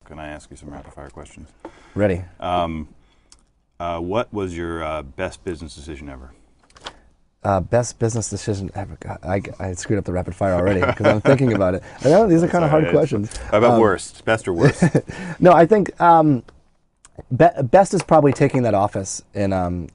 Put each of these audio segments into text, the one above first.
Can I ask you some rapid fire questions? Ready. What was your best business decision ever? Best business decision ever. God, I screwed up the rapid fire already because I'm thinking about it. I know these are kind of hard questions. How about worst? Best or worst? No, I think best is probably taking that office in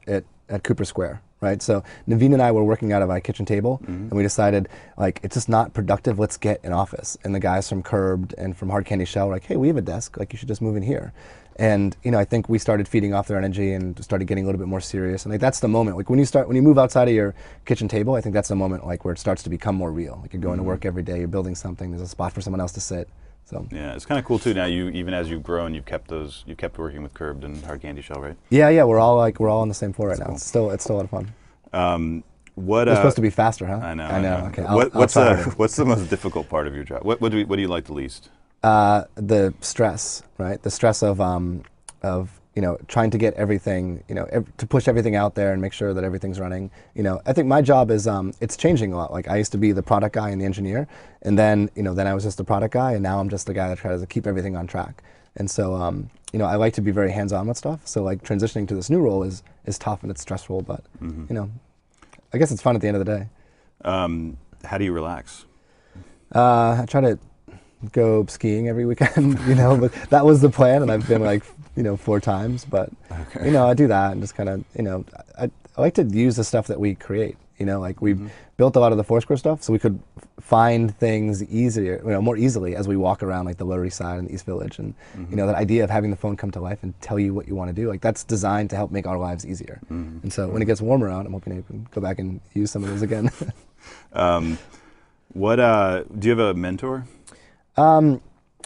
at Cooper Square, right? So Naveen and I were working out of our kitchen table, and we decided like it's just not productive. Let's get an office. And the guys from Curbed and from Hard Candy Shell were like, hey, we have a desk. Like you should just move in here. And I think we started feeding off their energy and started getting a little bit more serious. And like that's the moment. Like when you move outside of your kitchen table, I think that's the moment like where it starts to become more real. Like you're going to work every day, you're building something. There's a spot for someone else to sit. So yeah, it's kind of cool too. Now even as you've grown, you've kept working with Curbed and Hard Candy Shell, right? Yeah. We're all on the same floor right now. Cool. It's still a lot of fun. It's supposed to be faster, huh? I know. Okay. What's the most difficult part of your job? What do you like the least? The stress, right? The stress of trying to get everything, to push everything out there and make sure that everything's running. I think my job is it's changing a lot. Like I used to be the product guy and the engineer, and then I was just the product guy, and now I'm just the guy that tries to keep everything on track. And so I like to be very hands-on with stuff. So like transitioning to this new role is tough and it's stressful, but I guess it's fun at the end of the day. How do you relax? I try to go skiing every weekend, but that was the plan, and I've been like, 4 times, but, okay. I do that and just kind of, I like to use the stuff that we create, like we built a lot of the Foursquare stuff so we could find things more easily as we walk around like the Lower East Side and the East Village, and, that idea of having the phone come to life and tell you what you want to do, like that's designed to help make our lives easier. And so when it gets warmer out, I'm hoping I can go back and use some of those again. Do you have a mentor?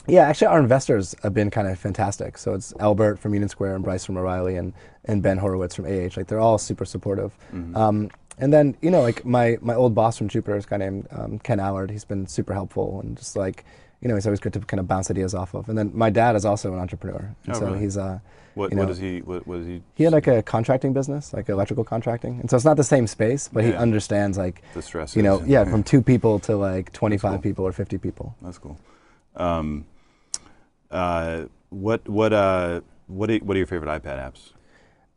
Yeah, actually our investors have been kind of fantastic. So it's Albert from Union Square and Bryce from O'Reilly and Ben Horowitz from AH. Like they're all super supportive. And then, like my old boss from Jupiter is a guy named Ken Allard. He's been super helpful and just like, he's always good to kind of bounce ideas off of. And then my dad is also an entrepreneur. And so really? he's What does he? He had like a contracting business, like electrical contracting, and so it's not the same space, but he understands like the stresses. From 2 people to like 25 people or 50 people. That's cool. What are your favorite iPad apps?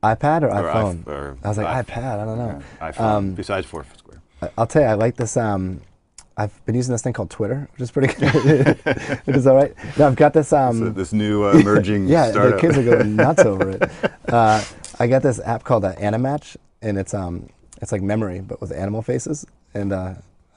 iPad or iPhone? I was like iPad. I don't know. iPhone. Besides Foursquare. I'll tell you, I like this. I've been using this thing called Twitter, which is pretty good. It is all right. No, I've got this. This new emerging startup. The kids are going nuts over it. I got this app called Animatch, and it's like memory but with animal faces, and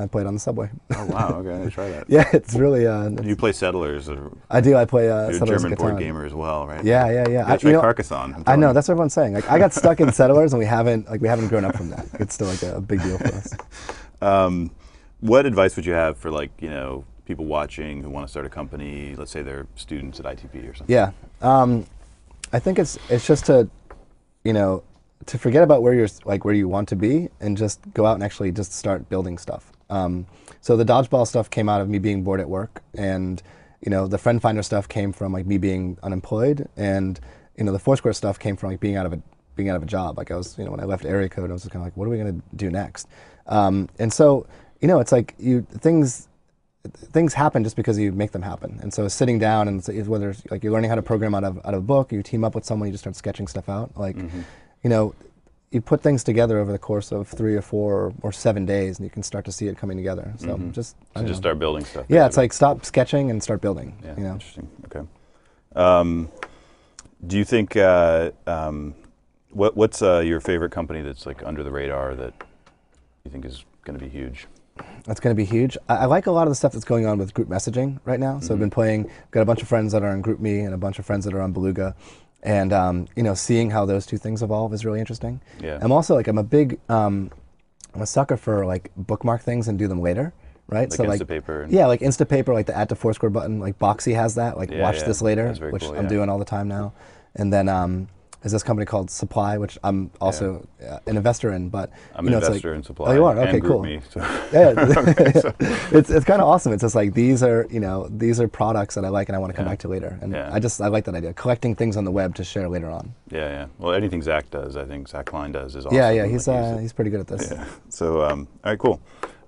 I play it on the subway. Oh wow! Okay, I'm gonna try that. Yeah, it's really. Do you play Settlers? I do. I play You're Settlers. a German board gamer as well, right? Yeah. I try Carcassonne. I know, that's what everyone's saying. Like I got stuck in Settlers, and we haven't grown up from that. It's still like a big deal for us. What advice would you have for people watching who want to start a company? Let's say they're students at ITP or something. Yeah, I think it's just to forget about where you want to be and just go out and actually just start building stuff. So the dodgeball stuff came out of me being bored at work, and the friend finder stuff came from like me being unemployed, and the Foursquare stuff came from like being out of a job. Like I was, when I left Area Code, I was just kind of like, what are we gonna do next? And so it's like things happen just because you make them happen. And so sitting down and whether it's like you're learning how to program out of a book, you team up with someone, you just start sketching stuff out. Like you put things together over the course of 3 or 4 or 7 days, and you can start to see it coming together. So just start building stuff. Yeah, it's like stop sketching and start building. Yeah, interesting. Okay. Do you think what's your favorite company that's like under the radar that you think is going to be huge? That's going to be huge. I like a lot of the stuff that's going on with group messaging right now. So I've been got a bunch of friends that are in GroupMe and a bunch of friends that are on Beluga. And seeing how those 2 things evolve is really interesting. Yeah. I'm also like I'm a sucker for like bookmark things and do them later, right? Like so Instapaper. Like Instapaper, like the Add to Foursquare button. Like Boxy has that. Like watch this later, which cool, I'm doing all the time now. And then there's this company called Supply, which I'm also an investor in. But I'm an investor in Supply. Oh, you are? Okay, and cool. GroupMe, so. Yeah, it's kind of awesome. It's just like these are products that I like and I want to come back to later. And I like that idea, collecting things on the web to share later on. Yeah. Well, anything Zach does, I think Zach Klein does, is awesome. Yeah. He's pretty good at this. Yeah. So all right, cool.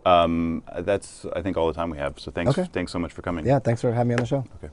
That's I think all the time we have. So thanks so much for coming. Yeah, thanks for having me on the show. Okay.